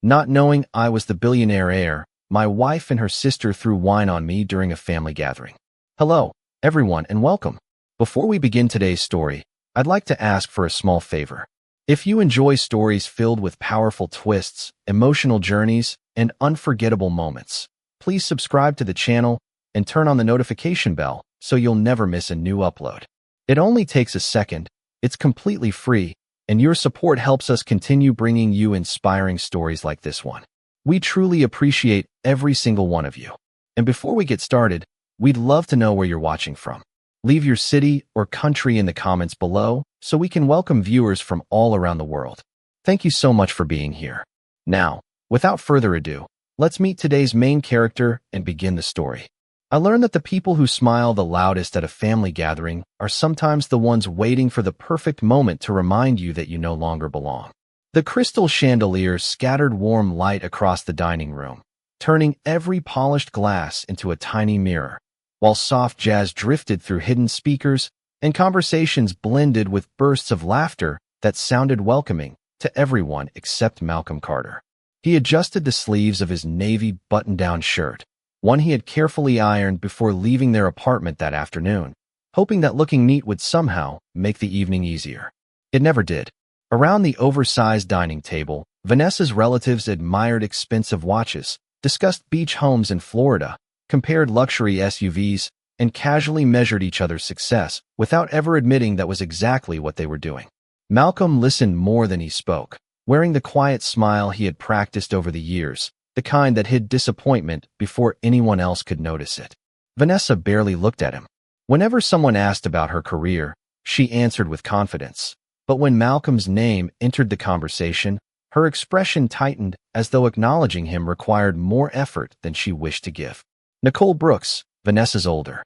Not knowing I was the billionaire heir, my wife and her sister threw wine on me during a family gathering. Hello, everyone, and welcome. Before we begin today's story, I'd like to ask for a small favor. If you enjoy stories filled with powerful twists, emotional journeys, and unforgettable moments, please subscribe to the channel and turn on the notification bell so you'll never miss a new upload. It only takes a second, it's completely free, and your support helps us continue bringing you inspiring stories like this one. We truly appreciate every single one of you. And before we get started, we'd love to know where you're watching from. Leave your city or country in the comments below so we can welcome viewers from all around the world. Thank you so much for being here. Now, without further ado, let's meet today's main character and begin the story. I learned that the people who smile the loudest at a family gathering are sometimes the ones waiting for the perfect moment to remind you that you no longer belong. The crystal chandelier scattered warm light across the dining room, turning every polished glass into a tiny mirror, while soft jazz drifted through hidden speakers and conversations blended with bursts of laughter that sounded welcoming to everyone except Malcolm Carter. He adjusted the sleeves of his navy button-down shirt, one he had carefully ironed before leaving their apartment that afternoon, hoping that looking neat would somehow make the evening easier. It never did. Around the oversized dining table, Vanessa's relatives admired expensive watches, discussed beach homes in Florida, compared luxury SUVs, and casually measured each other's success without ever admitting that was exactly what they were doing. Malcolm listened more than he spoke, wearing the quiet smile he had practiced over the years, the kind that hid disappointment before anyone else could notice it. Vanessa barely looked at him. Whenever someone asked about her career, she answered with confidence. But when Malcolm's name entered the conversation, her expression tightened as though acknowledging him required more effort than she wished to give. Nicole Brooks, Vanessa's older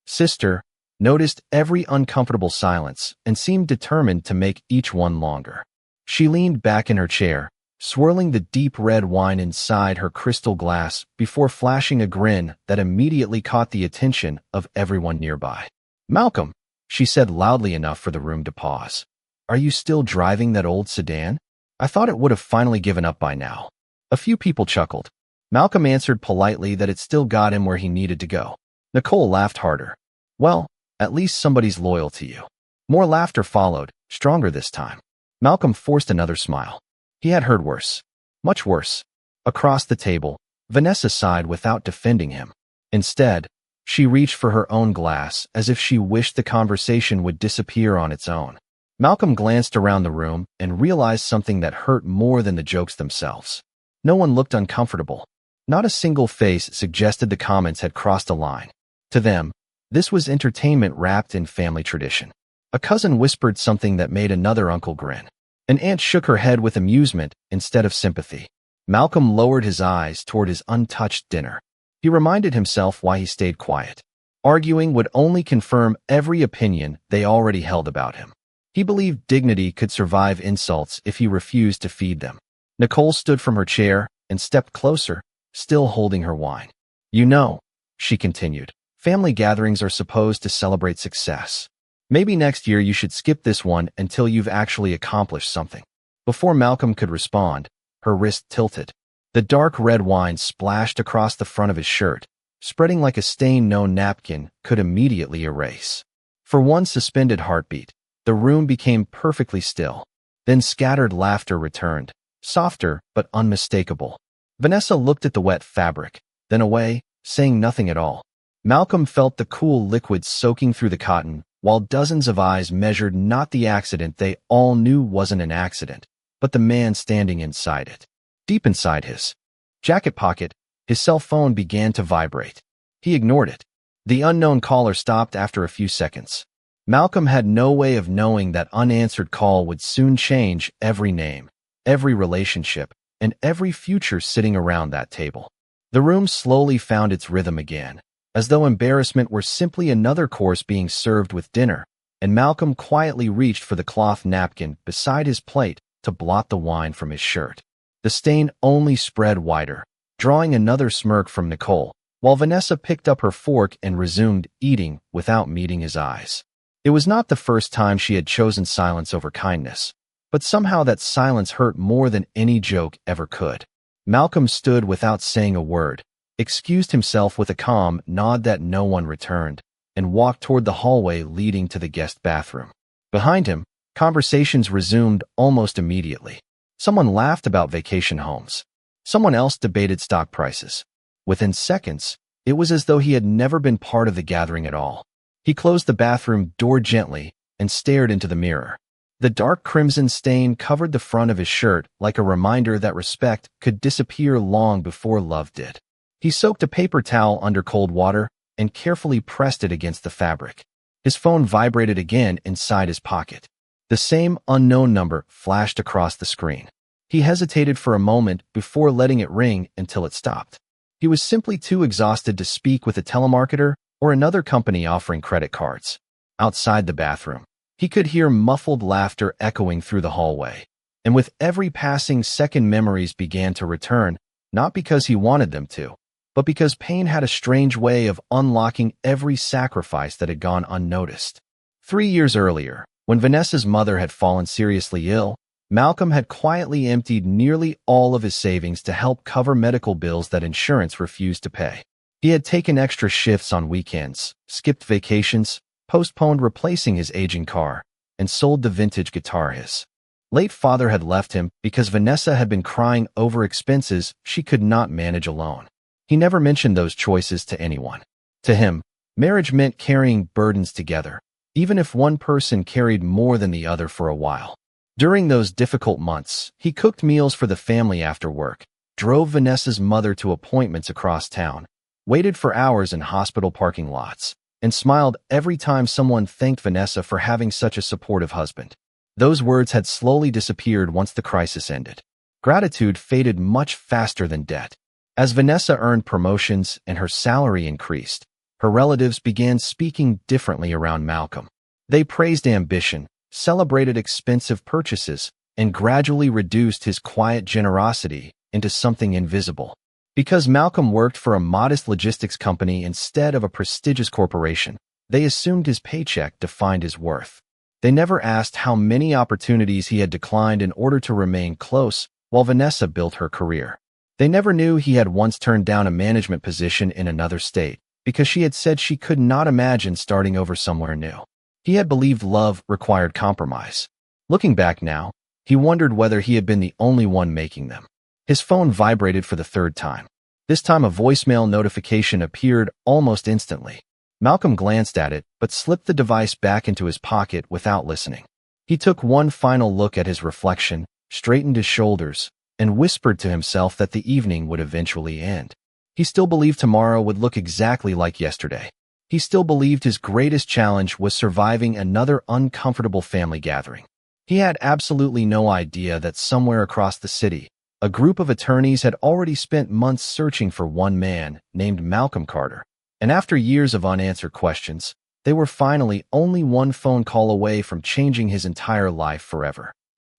sister, noticed every uncomfortable silence and seemed determined to make each one longer. She leaned back in her chair, swirling the deep red wine inside her crystal glass before flashing a grin that immediately caught the attention of everyone nearby. "Malcolm," she said loudly enough for the room to pause. "Are you still driving that old sedan? I thought it would have finally given up by now." A few people chuckled. Malcolm answered politely that it still got him where he needed to go. Nicole laughed harder. "Well, at least somebody's loyal to you." More laughter followed, stronger this time. Malcolm forced another smile. He had heard worse. Much worse. Across the table, Vanessa sighed without defending him. Instead, she reached for her own glass as if she wished the conversation would disappear on its own. Malcolm glanced around the room and realized something that hurt more than the jokes themselves. No one looked uncomfortable. Not a single face suggested the comments had crossed a line. To them, this was entertainment wrapped in family tradition. A cousin whispered something that made another uncle grin. An aunt shook her head with amusement instead of sympathy. Malcolm lowered his eyes toward his untouched dinner. He reminded himself why he stayed quiet. Arguing would only confirm every opinion they already held about him. He believed dignity could survive insults if he refused to feed them. Nicole stood from her chair and stepped closer, still holding her wine. "You know," she continued, "family gatherings are supposed to celebrate success. Maybe next year you should skip this one until you've actually accomplished something." Before Malcolm could respond, her wrist tilted. The dark red wine splashed across the front of his shirt, spreading like a stain no napkin could immediately erase. For one suspended heartbeat, the room became perfectly still. Then scattered laughter returned, softer but unmistakable. Vanessa looked at the wet fabric, then away, saying nothing at all. Malcolm felt the cool liquid soaking through the cotton, while dozens of eyes measured not the accident they all knew wasn't an accident, but the man standing inside it. Deep inside his jacket pocket, his cell phone began to vibrate. He ignored it. The unknown caller stopped after a few seconds. Malcolm had no way of knowing that unanswered call would soon change every name, every relationship, and every future sitting around that table. The room slowly found its rhythm again, as though embarrassment were simply another course being served with dinner, and Malcolm quietly reached for the cloth napkin beside his plate to blot the wine from his shirt. The stain only spread wider, drawing another smirk from Nicole, while Vanessa picked up her fork and resumed eating without meeting his eyes. It was not the first time she had chosen silence over kindness, but somehow that silence hurt more than any joke ever could. Malcolm stood without saying a word, excused himself with a calm nod that no one returned, and walked toward the hallway leading to the guest bathroom. Behind him, conversations resumed almost immediately. Someone laughed about vacation homes. Someone else debated stock prices. Within seconds, it was as though he had never been part of the gathering at all. He closed the bathroom door gently and stared into the mirror. The dark crimson stain covered the front of his shirt like a reminder that respect could disappear long before love did. He soaked a paper towel under cold water and carefully pressed it against the fabric. His phone vibrated again inside his pocket. The same unknown number flashed across the screen. He hesitated for a moment before letting it ring until it stopped. He was simply too exhausted to speak with a telemarketer or another company offering credit cards. Outside the bathroom, he could hear muffled laughter echoing through the hallway. And with every passing second, memories began to return, not because he wanted them to, but because pain had a strange way of unlocking every sacrifice that had gone unnoticed. 3 years earlier, when Vanessa's mother had fallen seriously ill, Malcolm had quietly emptied nearly all of his savings to help cover medical bills that insurance refused to pay. He had taken extra shifts on weekends, skipped vacations, postponed replacing his aging car, and sold the vintage guitar his late father had left him because Vanessa had been crying over expenses she could not manage alone. He never mentioned those choices to anyone. To him, marriage meant carrying burdens together, even if one person carried more than the other for a while. During those difficult months, he cooked meals for the family after work, drove Vanessa's mother to appointments across town, waited for hours in hospital parking lots, and smiled every time someone thanked Vanessa for having such a supportive husband. Those words had slowly disappeared once the crisis ended. Gratitude faded much faster than debt. As Vanessa earned promotions and her salary increased, her relatives began speaking differently around Malcolm. They praised ambition, celebrated expensive purchases, and gradually reduced his quiet generosity into something invisible. Because Malcolm worked for a modest logistics company instead of a prestigious corporation, they assumed his paycheck defined his worth. They never asked how many opportunities he had declined in order to remain close while Vanessa built her career. They never knew he had once turned down a management position in another state because she had said she could not imagine starting over somewhere new. He had believed love required compromise. Looking back now, he wondered whether he had been the only one making them. His phone vibrated for the third time. This time a voicemail notification appeared almost instantly. Malcolm glanced at it, but slipped the device back into his pocket without listening. He took one final look at his reflection, straightened his shoulders, and whispered to himself that the evening would eventually end. He still believed tomorrow would look exactly like yesterday. He still believed his greatest challenge was surviving another uncomfortable family gathering. He had absolutely no idea that somewhere across the city, a group of attorneys had already spent months searching for one man named Malcolm Carter. And after years of unanswered questions, they were finally only one phone call away from changing his entire life forever.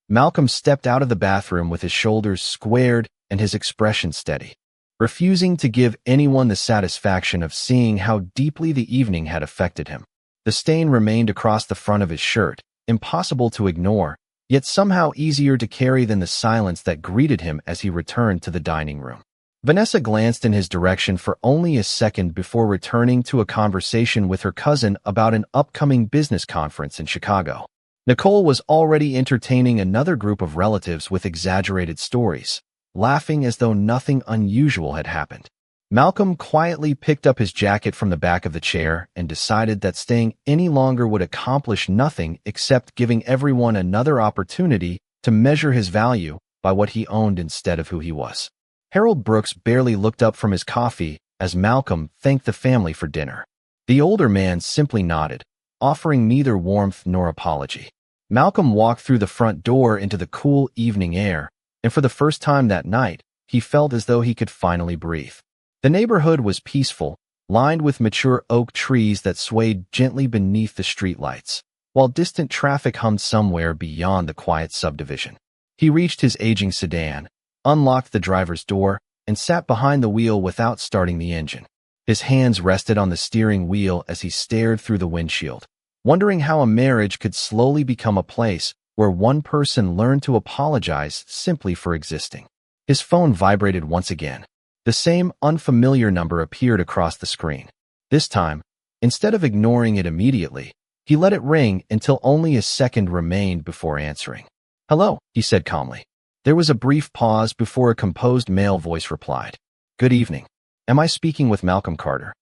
Malcolm stepped out of the bathroom with his shoulders squared and his expression steady, refusing to give anyone the satisfaction of seeing how deeply the evening had affected him. The stain remained across the front of his shirt, impossible to ignore, yet somehow easier to carry than the silence that greeted him as he returned to the dining room. Vanessa glanced in his direction for only a second before returning to a conversation with her cousin about an upcoming business conference in Chicago. Nicole was already entertaining another group of relatives with exaggerated stories, laughing as though nothing unusual had happened. Malcolm quietly picked up his jacket from the back of the chair and decided that staying any longer would accomplish nothing except giving everyone another opportunity to measure his value by what he owned instead of who he was. Harold Brooks barely looked up from his coffee as Malcolm thanked the family for dinner. The older man simply nodded, offering neither warmth nor apology. Malcolm walked through the front door into the cool evening air, and for the first time that night, he felt as though he could finally breathe. The neighborhood was peaceful, lined with mature oak trees that swayed gently beneath the streetlights, while distant traffic hummed somewhere beyond the quiet subdivision. He reached his aging sedan, unlocked the driver's door, and sat behind the wheel without starting the engine. His hands rested on the steering wheel as he stared through the windshield, wondering how a marriage could slowly become a place where one person learned to apologize simply for existing. His phone vibrated once again. The same unfamiliar number appeared across the screen. This time, instead of ignoring it immediately, he let it ring until only a second remained before answering. "Hello," he said calmly. There was a brief pause before a composed male voice replied. "Good evening. Am I speaking with Malcolm Carter?"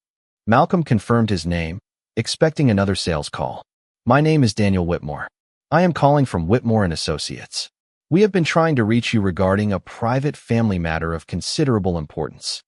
Malcolm confirmed his name, expecting another sales call. "My name is Daniel Whitmore. I am calling from Whitmore & Associates. We have been trying to reach you regarding a private family matter of considerable importance."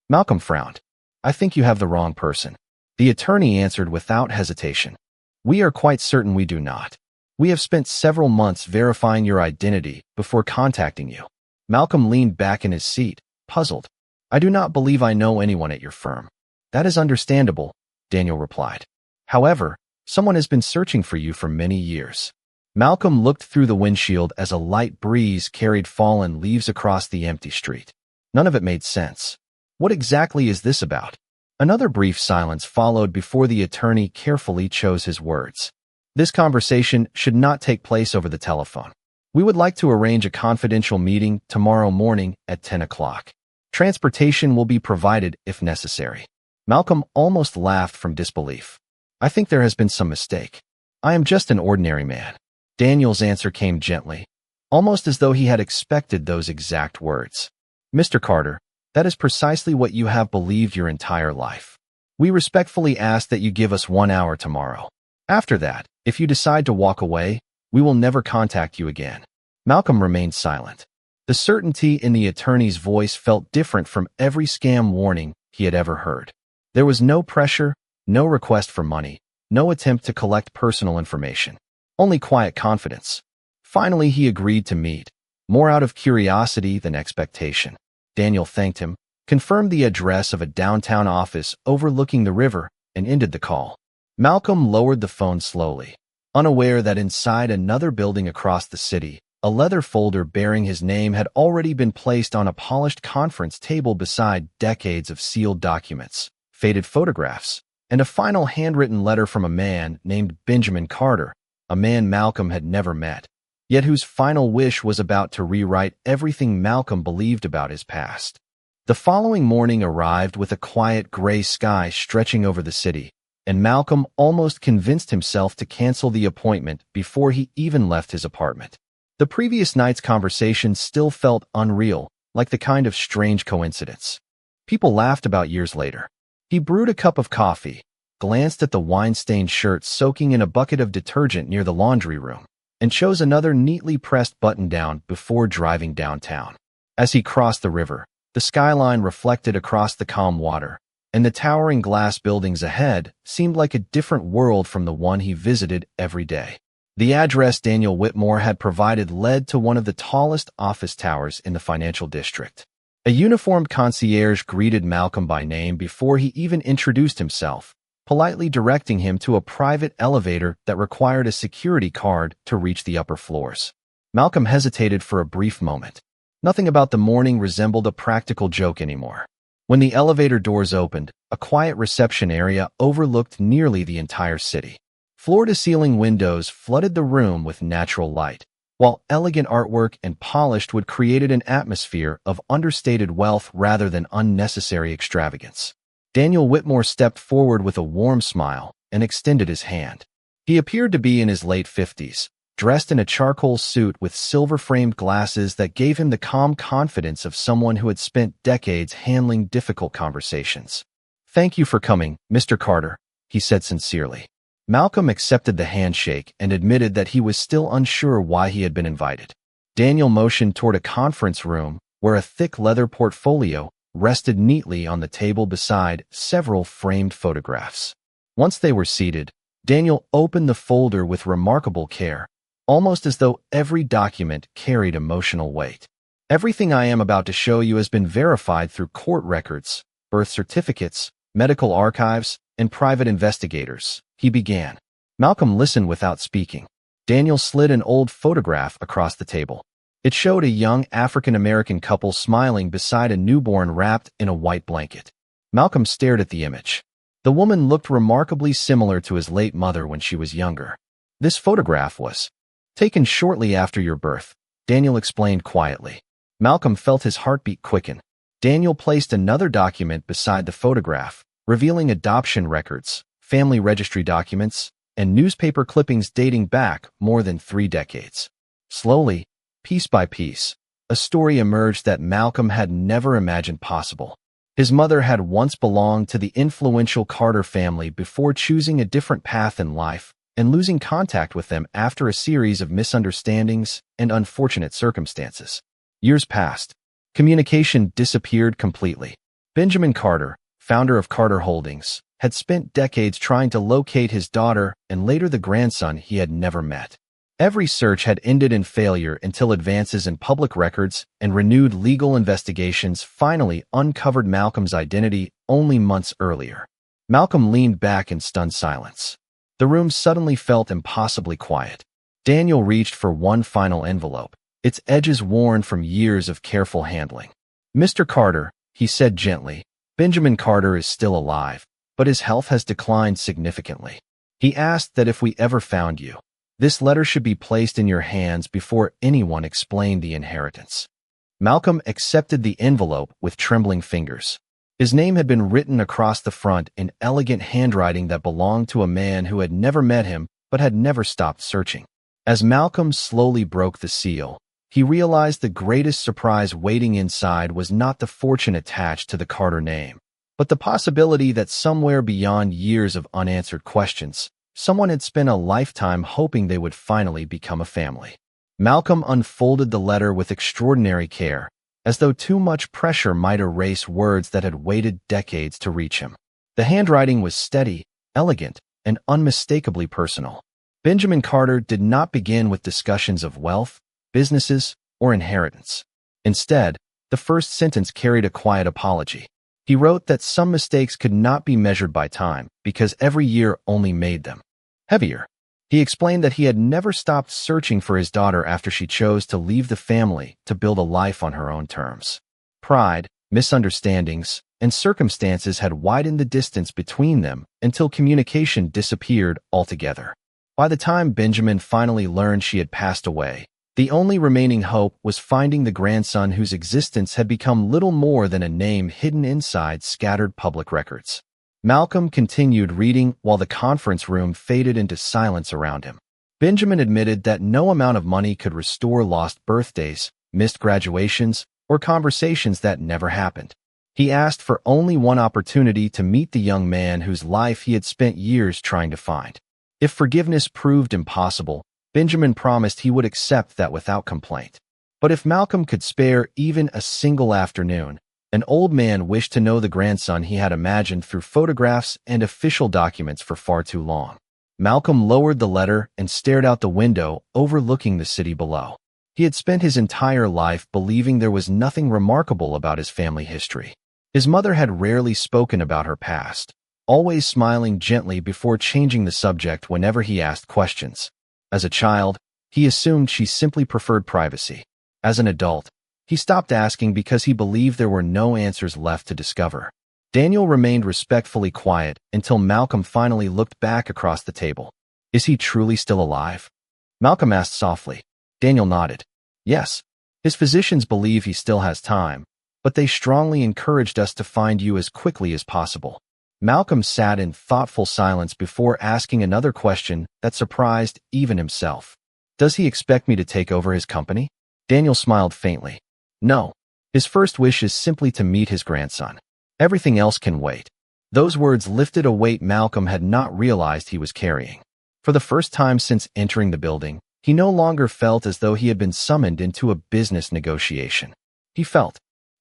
Malcolm frowned. "I think you have the wrong person." The attorney answered without hesitation. "We are quite certain we do not. We have spent several months verifying your identity before contacting you." Malcolm leaned back in his seat, puzzled. "I do not believe I know anyone at your firm." "That is understandable," Daniel replied. "However, someone has been searching for you for many years." Malcolm looked through the windshield as a light breeze carried fallen leaves across the empty street. None of it made sense. What exactly is this about? Another brief silence followed before the attorney carefully chose his words. "This conversation should not take place over the telephone. We would like to arrange a confidential meeting tomorrow morning at 10 o'clock. Transportation will be provided if necessary." Malcolm almost laughed from disbelief. "I think there has been some mistake. I am just an ordinary man." Daniel's answer came gently, almost as though he had expected those exact words. "Mr. Carter, that is precisely what you have believed your entire life. We respectfully ask that you give us 1 hour tomorrow. After that, if you decide to walk away, we will never contact you again." Malcolm remained silent. The certainty in the attorney's voice felt different from every scam warning he had ever heard. There was no pressure, no request for money, no attempt to collect personal information. Only quiet confidence. Finally, he agreed to meet, more out of curiosity than expectation. Daniel thanked him, confirmed the address of a downtown office overlooking the river, and ended the call. Malcolm lowered the phone slowly, unaware that inside another building across the city, a leather folder bearing his name had already been placed on a polished conference table beside decades of sealed documents, faded photographs, and a final handwritten letter from a man named Benjamin Carter, a man Malcolm had never met, yet whose final wish was about to rewrite everything Malcolm believed about his past. The following morning arrived with a quiet gray sky stretching over the city, and Malcolm almost convinced himself to cancel the appointment before he even left his apartment. The previous night's conversation still felt unreal, like the kind of strange coincidence people laughed about years later. He brewed a cup of coffee, glanced at the wine-stained shirt soaking in a bucket of detergent near the laundry room, and chose another neatly pressed button-down before driving downtown. As he crossed the river, the skyline reflected across the calm water, and the towering glass buildings ahead seemed like a different world from the one he visited every day. The address Daniel Whitmore had provided led to one of the tallest office towers in the financial district. A uniformed concierge greeted Malcolm by name before he even introduced himself, politely directing him to a private elevator that required a security card to reach the upper floors. Malcolm hesitated for a brief moment. Nothing about the morning resembled a practical joke anymore. When the elevator doors opened, a quiet reception area overlooked nearly the entire city. Floor-to-ceiling windows flooded the room with natural light, while elegant artwork and polished wood created an atmosphere of understated wealth rather than unnecessary extravagance. Daniel Whitmore stepped forward with a warm smile and extended his hand. He appeared to be in his late 50s, dressed in a charcoal suit with silver-framed glasses that gave him the calm confidence of someone who had spent decades handling difficult conversations. "Thank you for coming, Mr. Carter," he said sincerely. Malcolm accepted the handshake and admitted that he was still unsure why he had been invited. Daniel motioned toward a conference room where a thick leather portfolio rested neatly on the table beside several framed photographs. Once they were seated, Daniel opened the folder with remarkable care, almost as though every document carried emotional weight. "Everything I am about to show you has been verified through court records, birth certificates, medical archives, and private investigators," he began. Malcolm listened without speaking. Daniel slid an old photograph across the table. It showed a young African-American couple smiling beside a newborn wrapped in a white blanket. Malcolm stared at the image. The woman looked remarkably similar to his late mother when she was younger. "This photograph was taken shortly after your birth," Daniel explained quietly. Malcolm felt his heartbeat quicken. Daniel placed another document beside the photograph, revealing adoption records, family registry documents, and newspaper clippings dating back more than 3 decades. Slowly, piece by piece, a story emerged that Malcolm had never imagined possible. His mother had once belonged to the influential Carter family before choosing a different path in life and losing contact with them after a series of misunderstandings and unfortunate circumstances. Years passed. Communication disappeared completely. Benjamin Carter, founder of Carter Holdings, had spent decades trying to locate his daughter and later the grandson he had never met. Every search had ended in failure until advances in public records and renewed legal investigations finally uncovered Malcolm's identity only months earlier. Malcolm leaned back in stunned silence. The room suddenly felt impossibly quiet. Daniel reached for one final envelope, its edges worn from years of careful handling. "Mr. Carter," he said gently, "Benjamin Carter is still alive, but his health has declined significantly. He asked that if we ever found you, this letter should be placed in your hands before anyone explained the inheritance." Malcolm accepted the envelope with trembling fingers. His name had been written across the front in elegant handwriting that belonged to a man who had never met him but had never stopped searching. As Malcolm slowly broke the seal, he realized the greatest surprise waiting inside was not the fortune attached to the Carter name, but the possibility that somewhere beyond years of unanswered questions, someone had spent a lifetime hoping they would finally become a family. Malcolm unfolded the letter with extraordinary care, as though too much pressure might erase words that had waited decades to reach him. The handwriting was steady, elegant, and unmistakably personal. Benjamin Carter did not begin with discussions of wealth, businesses, or inheritance. Instead, the first sentence carried a quiet apology. He wrote that some mistakes could not be measured by time because every year only made them heavier. He explained that he had never stopped searching for his daughter after she chose to leave the family to build a life on her own terms. Pride, misunderstandings, and circumstances had widened the distance between them until communication disappeared altogether. By the time Benjamin finally learned she had passed away, the only remaining hope was finding the grandson whose existence had become little more than a name hidden inside scattered public records. Malcolm continued reading while the conference room faded into silence around him. Benjamin admitted that no amount of money could restore lost birthdays, missed graduations, or conversations that never happened. He asked for only one opportunity to meet the young man whose life he had spent years trying to find. If forgiveness proved impossible, Benjamin promised he would accept that without complaint. But if Malcolm could spare even a single afternoon, an old man wished to know the grandson he had imagined through photographs and official documents for far too long. Malcolm lowered the letter and stared out the window, overlooking the city below. He had spent his entire life believing there was nothing remarkable about his family history. His mother had rarely spoken about her past, always smiling gently before changing the subject whenever he asked questions. As a child, he assumed she simply preferred privacy. As an adult, he stopped asking because he believed there were no answers left to discover. Daniel remained respectfully quiet until Malcolm finally looked back across the table. "Is he truly still alive?" Malcolm asked softly. Daniel nodded. "Yes. His physicians believe he still has time, but they strongly encouraged us to find you as quickly as possible." Malcolm sat in thoughtful silence before asking another question that surprised even himself. "Does he expect me to take over his company?" Daniel smiled faintly. "No. His first wish is simply to meet his grandson. Everything else can wait." Those words lifted a weight Malcolm had not realized he was carrying. For the first time since entering the building, he no longer felt as though he had been summoned into a business negotiation. He felt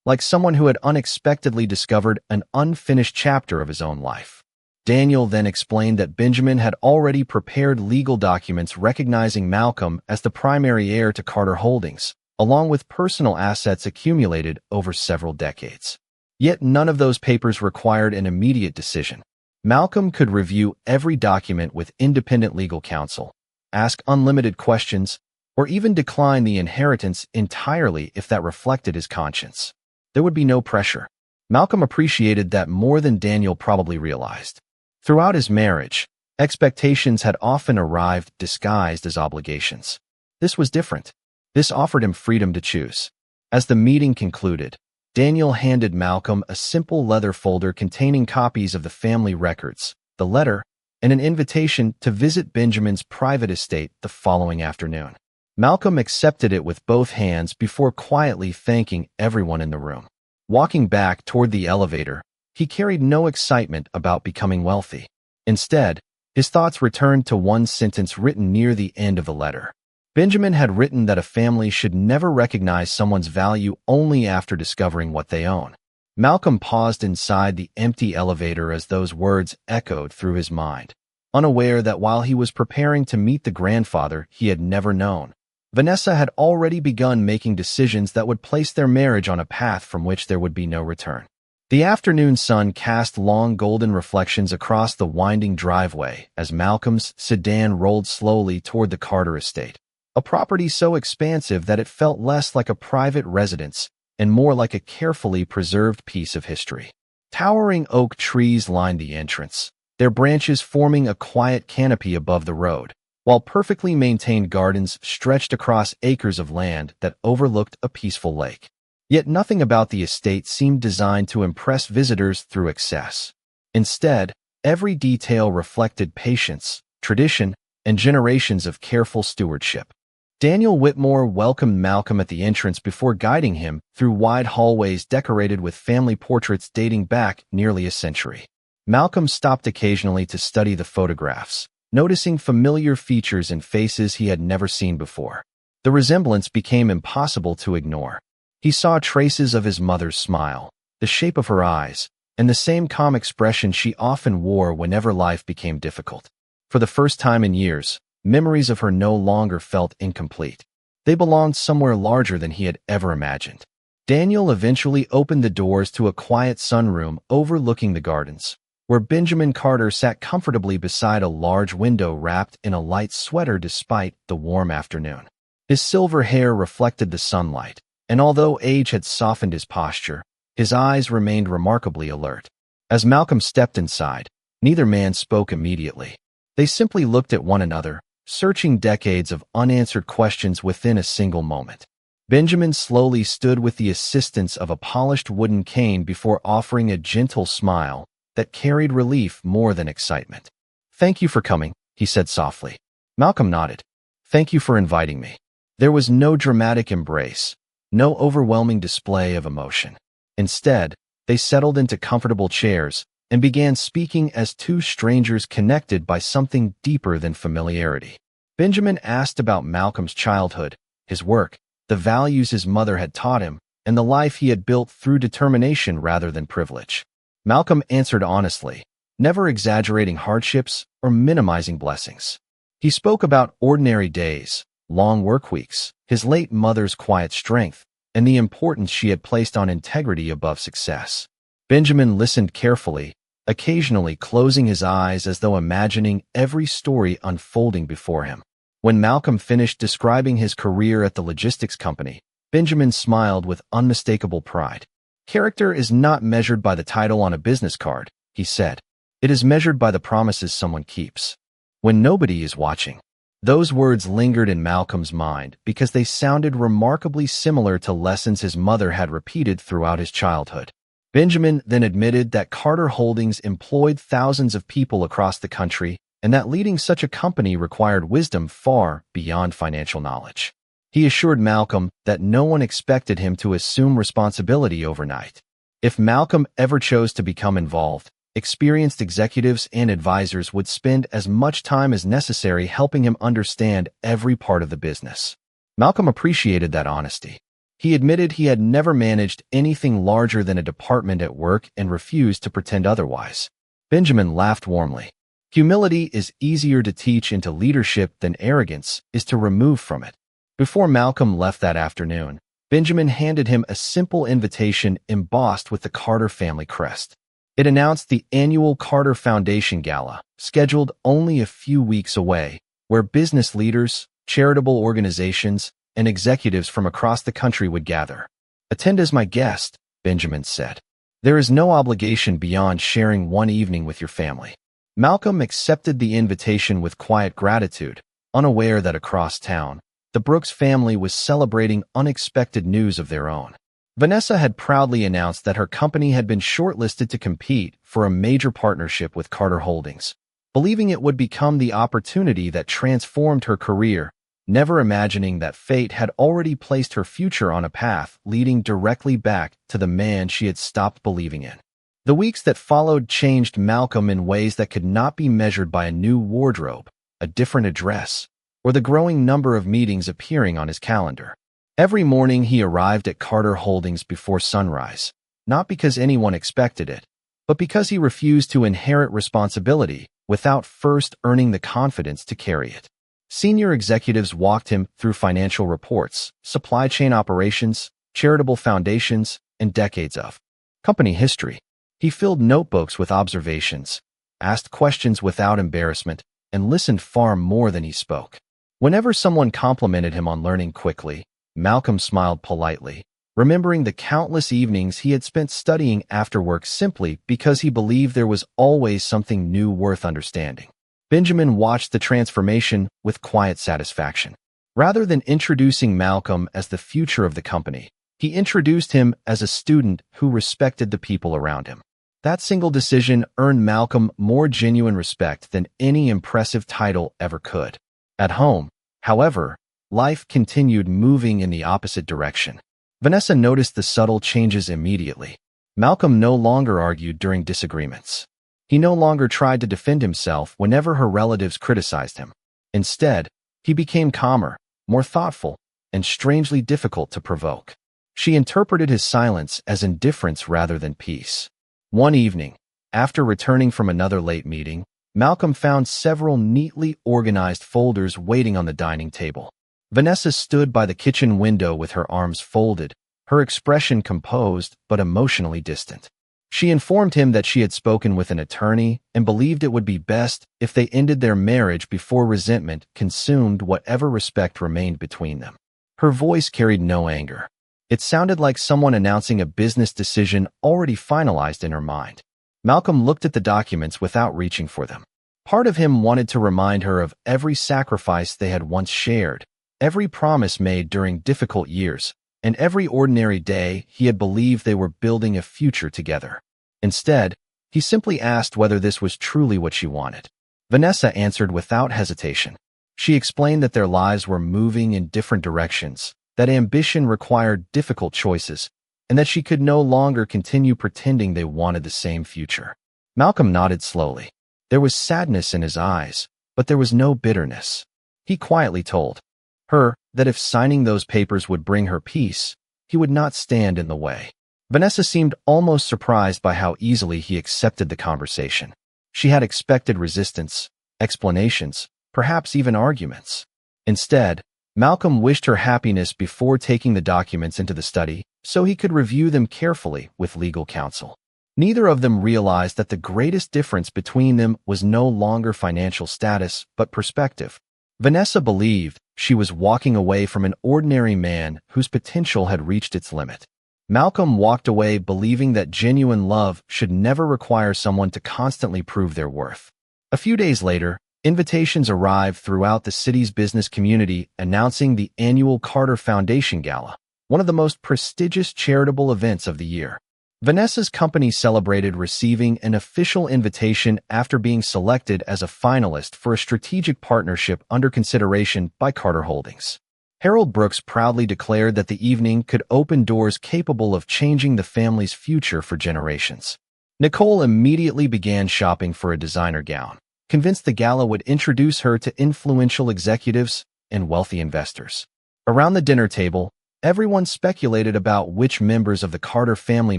like someone who had unexpectedly discovered an unfinished chapter of his own life. Daniel then explained that Benjamin had already prepared legal documents recognizing Malcolm as the primary heir to Carter Holdings, along with personal assets accumulated over several decades. Yet none of those papers required an immediate decision. Malcolm could review every document with independent legal counsel, ask unlimited questions, or even decline the inheritance entirely if that reflected his conscience. There would be no pressure. Malcolm appreciated that more than Daniel probably realized. Throughout his marriage, expectations had often arrived disguised as obligations. This was different. This offered him freedom to choose. As the meeting concluded, Daniel handed Malcolm a simple leather folder containing copies of the family records, the letter, and an invitation to visit Benjamin's private estate the following afternoon. Malcolm accepted it with both hands before quietly thanking everyone in the room. Walking back toward the elevator, he carried no excitement about becoming wealthy. Instead, his thoughts returned to one sentence written near the end of the letter. Benjamin had written that a family should never recognize someone's value only after discovering what they own. Malcolm paused inside the empty elevator as those words echoed through his mind, unaware that while he was preparing to meet the grandfather he had never known, Vanessa had already begun making decisions that would place their marriage on a path from which there would be no return. The afternoon sun cast long golden reflections across the winding driveway as Malcolm's sedan rolled slowly toward the Carter estate, a property so expansive that it felt less like a private residence and more like a carefully preserved piece of history. Towering oak trees lined the entrance, their branches forming a quiet canopy above the road, while perfectly maintained gardens stretched across acres of land that overlooked a peaceful lake. Yet nothing about the estate seemed designed to impress visitors through excess. Instead, every detail reflected patience, tradition, and generations of careful stewardship. Daniel Whitmore welcomed Malcolm at the entrance before guiding him through wide hallways decorated with family portraits dating back nearly a century. Malcolm stopped occasionally to study the photographs, noticing familiar features and faces he had never seen before. The resemblance became impossible to ignore. He saw traces of his mother's smile, the shape of her eyes, and the same calm expression she often wore whenever life became difficult. For the first time in years, memories of her no longer felt incomplete. They belonged somewhere larger than he had ever imagined. Daniel eventually opened the doors to a quiet sunroom overlooking the gardens, where Benjamin Carter sat comfortably beside a large window wrapped in a light sweater despite the warm afternoon. His silver hair reflected the sunlight, and although age had softened his posture, his eyes remained remarkably alert. As Malcolm stepped inside, neither man spoke immediately. They simply looked at one another, searching decades of unanswered questions within a single moment. Benjamin slowly stood with the assistance of a polished wooden cane before offering a gentle smile that carried relief more than excitement. "Thank you for coming," he said softly. Malcolm nodded. "Thank you for inviting me." There was no dramatic embrace, no overwhelming display of emotion. Instead, they settled into comfortable chairs and began speaking as two strangers connected by something deeper than familiarity. Benjamin asked about Malcolm's childhood, his work, the values his mother had taught him, and the life he had built through determination rather than privilege. Malcolm answered honestly, never exaggerating hardships or minimizing blessings. He spoke about ordinary days, long work weeks, his late mother's quiet strength, and the importance she had placed on integrity above success. Benjamin listened carefully, occasionally closing his eyes as though imagining every story unfolding before him. When Malcolm finished describing his career at the logistics company, Benjamin smiled with unmistakable pride. "Character is not measured by the title on a business card," he said. "It is measured by the promises someone keeps when nobody is watching." Those words lingered in Malcolm's mind because they sounded remarkably similar to lessons his mother had repeated throughout his childhood. Benjamin then admitted that Carter Holdings employed thousands of people across the country and that leading such a company required wisdom far beyond financial knowledge. He assured Malcolm that no one expected him to assume responsibility overnight. If Malcolm ever chose to become involved, experienced executives and advisors would spend as much time as necessary helping him understand every part of the business. Malcolm appreciated that honesty. He admitted he had never managed anything larger than a department at work and refused to pretend otherwise. Benjamin laughed warmly. Humility is easier to teach into leadership than arrogance is to remove from it. Before Malcolm left that afternoon, Benjamin handed him a simple invitation embossed with the Carter family crest. It announced the annual Carter Foundation Gala, scheduled only a few weeks away, where business leaders, charitable organizations, and executives from across the country would gather. "Attend as my guest," Benjamin said. "There is no obligation beyond sharing one evening with your family." Malcolm accepted the invitation with quiet gratitude, unaware that across town, the Brooks family was celebrating unexpected news of their own. Vanessa had proudly announced that her company had been shortlisted to compete for a major partnership with Carter Holdings, believing it would become the opportunity that transformed her career, never imagining that fate had already placed her future on a path leading directly back to the man she had stopped believing in. The weeks that followed changed Malcolm in ways that could not be measured by a new wardrobe, a different address, or the growing number of meetings appearing on his calendar. Every morning he arrived at Carter Holdings before sunrise, not because anyone expected it, but because he refused to inherit responsibility without first earning the confidence to carry it. Senior executives walked him through financial reports, supply chain operations, charitable foundations, and decades of company history. He filled notebooks with observations, asked questions without embarrassment, and listened far more than he spoke. Whenever someone complimented him on learning quickly, Malcolm smiled politely, remembering the countless evenings he had spent studying after work simply because he believed there was always something new worth understanding. Benjamin watched the transformation with quiet satisfaction. Rather than introducing Malcolm as the future of the company, he introduced him as a student who respected the people around him. That single decision earned Malcolm more genuine respect than any impressive title ever could. At home, however, life continued moving in the opposite direction. Vanessa noticed the subtle changes immediately. Malcolm no longer argued during disagreements. He no longer tried to defend himself whenever her relatives criticized him. Instead, he became calmer, more thoughtful, and strangely difficult to provoke. She interpreted his silence as indifference rather than peace. One evening, after returning from another late meeting, Malcolm found several neatly organized folders waiting on the dining table. Vanessa stood by the kitchen window with her arms folded, her expression composed but emotionally distant. She informed him that she had spoken with an attorney and believed it would be best if they ended their marriage before resentment consumed whatever respect remained between them. Her voice carried no anger. It sounded like someone announcing a business decision already finalized in her mind. Malcolm looked at the documents without reaching for them. Part of him wanted to remind her of every sacrifice they had once shared, every promise made during difficult years, and every ordinary day he had believed they were building a future together. Instead, he simply asked whether this was truly what she wanted. Vanessa answered without hesitation. She explained that their lives were moving in different directions, that ambition required difficult choices, and that she could no longer continue pretending they wanted the same future. Malcolm nodded slowly. There was sadness in his eyes, but there was no bitterness. He quietly told her that if signing those papers would bring her peace, he would not stand in the way. Vanessa seemed almost surprised by how easily he accepted the conversation. She had expected resistance, explanations, perhaps even arguments. Instead, Malcolm wished her happiness before taking the documents into the study so he could review them carefully with legal counsel. Neither of them realized that the greatest difference between them was no longer financial status but perspective. Vanessa believed she was walking away from an ordinary man whose potential had reached its limit. Malcolm walked away believing that genuine love should never require someone to constantly prove their worth. A few days later, invitations arrived throughout the city's business community announcing the annual Carter Foundation Gala, one of the most prestigious charitable events of the year. Vanessa's company celebrated receiving an official invitation after being selected as a finalist for a strategic partnership under consideration by Carter Holdings. Harold Brooks proudly declared that the evening could open doors capable of changing the family's future for generations. Nicole immediately began shopping for a designer gown, convinced the gala would introduce her to influential executives and wealthy investors. Around the dinner table, everyone speculated about which members of the Carter family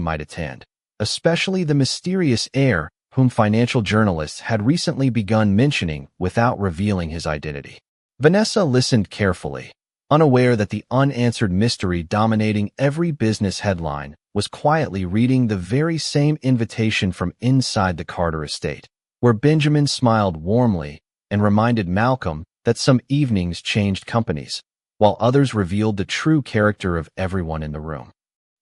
might attend, especially the mysterious heir whom financial journalists had recently begun mentioning without revealing his identity. Vanessa listened carefully, unaware that the unanswered mystery dominating every business headline was quietly reading the very same invitation from inside the Carter estate, where Benjamin smiled warmly and reminded Malcolm that some evenings changed companies, while others revealed the true character of everyone in the room.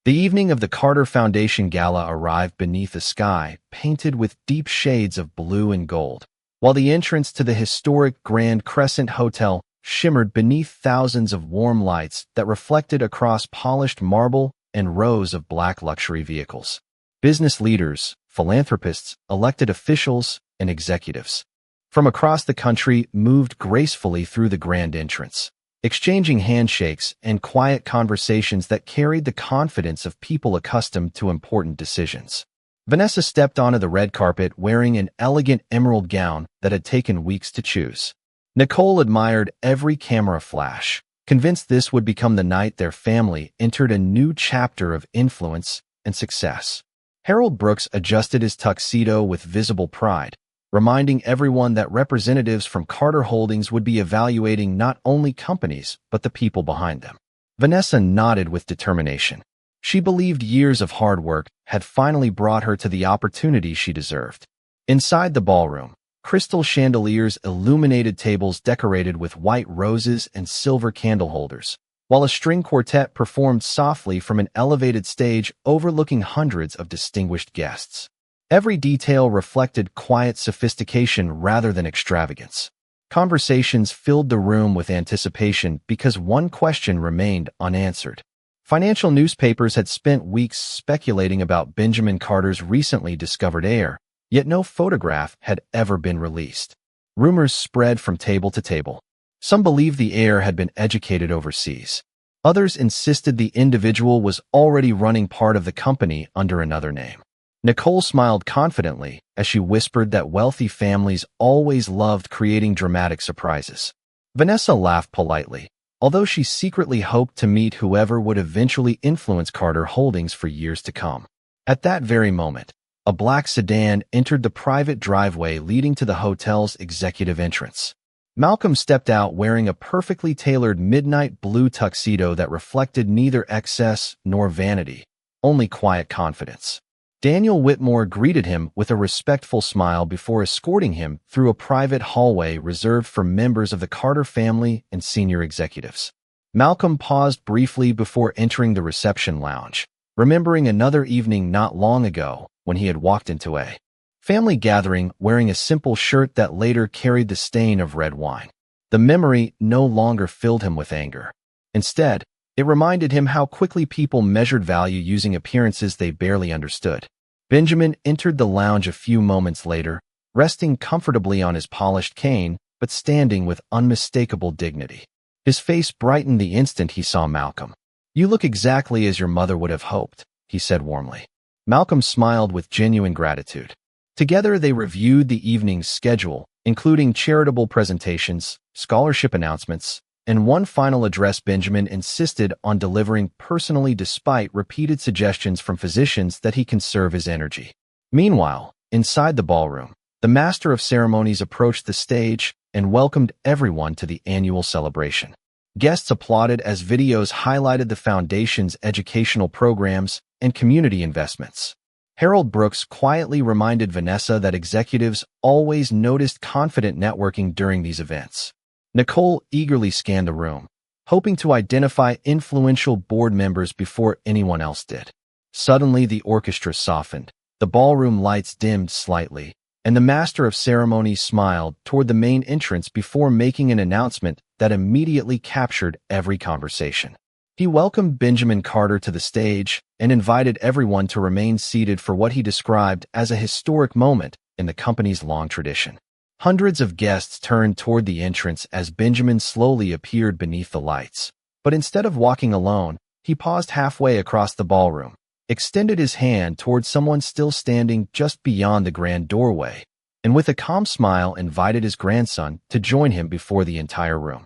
The evening of the Carter Foundation Gala arrived beneath a sky painted with deep shades of blue and gold, while the entrance to the historic Grand Crescent Hotel shimmered beneath thousands of warm lights that reflected across polished marble and rows of black luxury vehicles. Business leaders, philanthropists, elected officials, and executives from across the country moved gracefully through the grand entrance, exchanging handshakes and quiet conversations that carried the confidence of people accustomed to important decisions. Vanessa stepped onto the red carpet wearing an elegant emerald gown that had taken weeks to choose. Nicole admired every camera flash, convinced this would become the night their family entered a new chapter of influence and success. Harold Brooks adjusted his tuxedo with visible pride, reminding everyone that representatives from Carter Holdings would be evaluating not only companies but the people behind them. Vanessa nodded with determination. She believed years of hard work had finally brought her to the opportunity she deserved. Inside the ballroom, crystal chandeliers illuminated tables decorated with white roses and silver candle holders, while a string quartet performed softly from an elevated stage overlooking hundreds of distinguished guests. Every detail reflected quiet sophistication rather than extravagance. Conversations filled the room with anticipation because one question remained unanswered. Financial newspapers had spent weeks speculating about Benjamin Carter's recently discovered heir, yet no photograph had ever been released. Rumors spread from table to table. Some believed the heir had been educated overseas. Others insisted the individual was already running part of the company under another name. Nicole smiled confidently as she whispered that wealthy families always loved creating dramatic surprises. Vanessa laughed politely, although she secretly hoped to meet whoever would eventually influence Carter Holdings for years to come. At that very moment, a black sedan entered the private driveway leading to the hotel's executive entrance. Malcolm stepped out wearing a perfectly tailored midnight blue tuxedo that reflected neither excess nor vanity, only quiet confidence. Daniel Whitmore greeted him with a respectful smile before escorting him through a private hallway reserved for members of the Carter family and senior executives. Malcolm paused briefly before entering the reception lounge, remembering another evening not long ago when he had walked into a family gathering wearing a simple shirt that later carried the stain of red wine. The memory no longer filled him with anger. Instead, it reminded him how quickly people measured value using appearances they barely understood. Benjamin entered the lounge a few moments later, resting comfortably on his polished cane, but standing with unmistakable dignity. His face brightened the instant he saw Malcolm. "You look exactly as your mother would have hoped," he said warmly. Malcolm smiled with genuine gratitude. Together they reviewed the evening's schedule, including charitable presentations, scholarship announcements, and one final address. Benjamin insisted on delivering personally despite repeated suggestions from physicians that he conserve his energy. Meanwhile, inside the ballroom, the master of ceremonies approached the stage and welcomed everyone to the annual celebration. Guests applauded as videos highlighted the foundation's educational programs and community investments. Harold Brooks quietly reminded Vanessa that executives always noticed confident networking during these events. Nicole eagerly scanned the room, hoping to identify influential board members before anyone else did. Suddenly, the orchestra softened, the ballroom lights dimmed slightly, and the master of ceremonies smiled toward the main entrance before making an announcement that immediately captured every conversation. He welcomed Benjamin Carter to the stage and invited everyone to remain seated for what he described as a historic moment in the company's long tradition. Hundreds of guests turned toward the entrance as Benjamin slowly appeared beneath the lights. But instead of walking alone, he paused halfway across the ballroom, extended his hand toward someone still standing just beyond the grand doorway, and with a calm smile invited his grandson to join him before the entire room.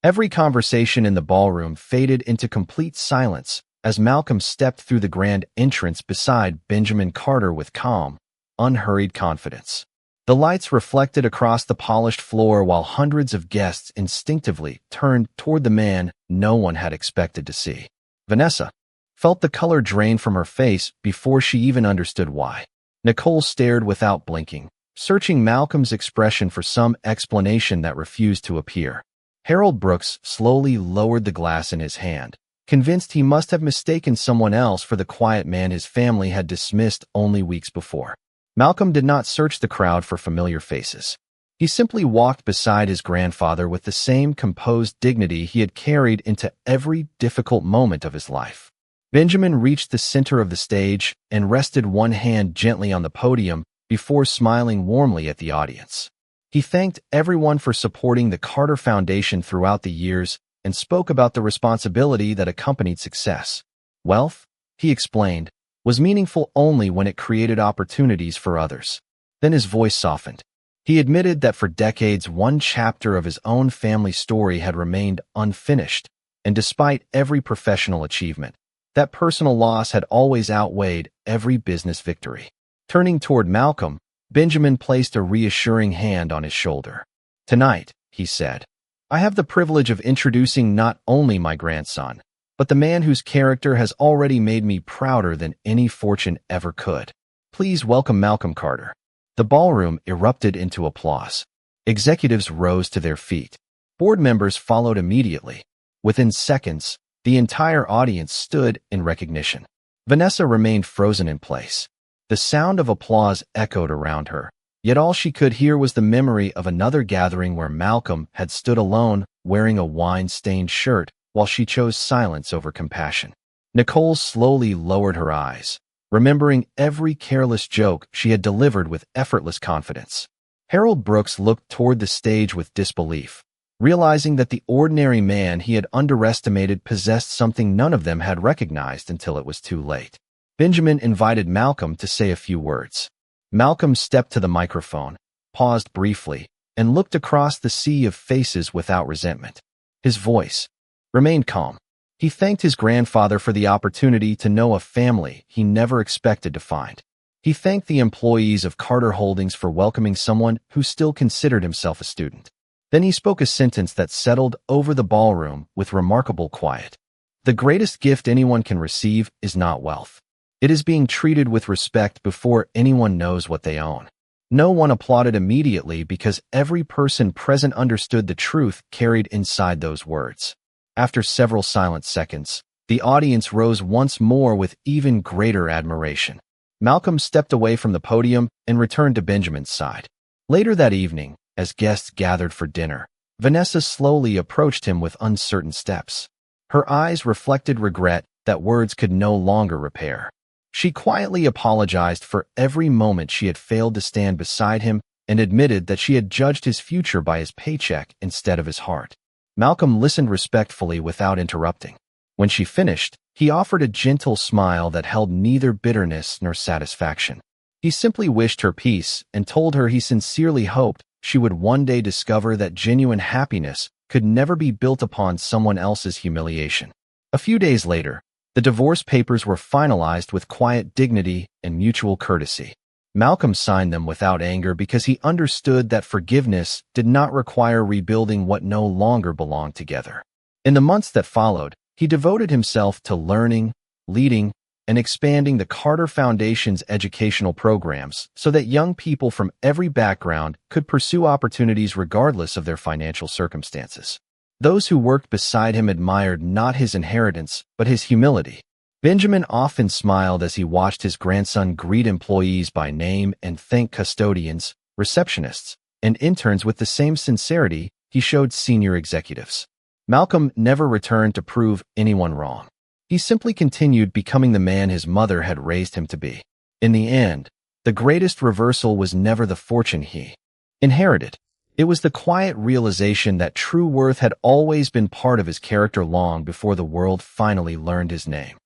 Every conversation in the ballroom faded into complete silence as Malcolm stepped through the grand entrance beside Benjamin Carter with calm, unhurried confidence. The lights reflected across the polished floor while hundreds of guests instinctively turned toward the man no one had expected to see. Vanessa felt the color drain from her face before she even understood why. Nicole stared without blinking, searching Malcolm's expression for some explanation that refused to appear. Harold Brooks slowly lowered the glass in his hand, convinced he must have mistaken someone else for the quiet man his family had dismissed only weeks before. Malcolm did not search the crowd for familiar faces. He simply walked beside his grandfather with the same composed dignity he had carried into every difficult moment of his life. Benjamin reached the center of the stage and rested one hand gently on the podium before smiling warmly at the audience. He thanked everyone for supporting the Carter Foundation throughout the years and spoke about the responsibility that accompanied success. Wealth, he explained, was meaningful only when it created opportunities for others. Then his voice softened. He admitted that for decades one chapter of his own family story had remained unfinished, and despite every professional achievement, that personal loss had always outweighed every business victory. Turning toward Malcolm, Benjamin placed a reassuring hand on his shoulder. "Tonight," he said, "I have the privilege of introducing not only my grandson, but the man whose character has already made me prouder than any fortune ever could. Please welcome Malcolm Carter." The ballroom erupted into applause. Executives rose to their feet. Board members followed immediately. Within seconds, the entire audience stood in recognition. Vanessa remained frozen in place. The sound of applause echoed around her, yet all she could hear was the memory of another gathering where Malcolm had stood alone, wearing a wine-stained shirt, while she chose silence over compassion. Nicole slowly lowered her eyes, remembering every careless joke she had delivered with effortless confidence. Harold Brooks looked toward the stage with disbelief, realizing that the ordinary man he had underestimated possessed something none of them had recognized until it was too late. Benjamin invited Malcolm to say a few words. Malcolm stepped to the microphone, paused briefly, and looked across the sea of faces without resentment. His voice remained calm. He thanked his grandfather for the opportunity to know a family he never expected to find. He thanked the employees of Carter Holdings for welcoming someone who still considered himself a student. Then he spoke a sentence that settled over the ballroom with remarkable quiet. "The greatest gift anyone can receive is not wealth. It is being treated with respect before anyone knows what they own." No one applauded immediately because every person present understood the truth carried inside those words. After several silent seconds, the audience rose once more with even greater admiration. Malcolm stepped away from the podium and returned to Benjamin's side. Later that evening, as guests gathered for dinner, Vanessa slowly approached him with uncertain steps. Her eyes reflected regret that words could no longer repair. She quietly apologized for every moment she had failed to stand beside him and admitted that she had judged his future by his paycheck instead of his heart. Malcolm listened respectfully without interrupting. When she finished, he offered a gentle smile that held neither bitterness nor satisfaction. He simply wished her peace and told her he sincerely hoped she would one day discover that genuine happiness could never be built upon someone else's humiliation. A few days later, the divorce papers were finalized with quiet dignity and mutual courtesy. Malcolm signed them without anger because he understood that forgiveness did not require rebuilding what no longer belonged together. In the months that followed, he devoted himself to learning, leading, and expanding the Carter Foundation's educational programs so that young people from every background could pursue opportunities regardless of their financial circumstances. Those who worked beside him admired not his inheritance, but his humility. Benjamin often smiled as he watched his grandson greet employees by name and thank custodians, receptionists, and interns with the same sincerity he showed senior executives. Malcolm never returned to prove anyone wrong. He simply continued becoming the man his mother had raised him to be. In the end, the greatest reversal was never the fortune he inherited. It was the quiet realization that true worth had always been part of his character long before the world finally learned his name.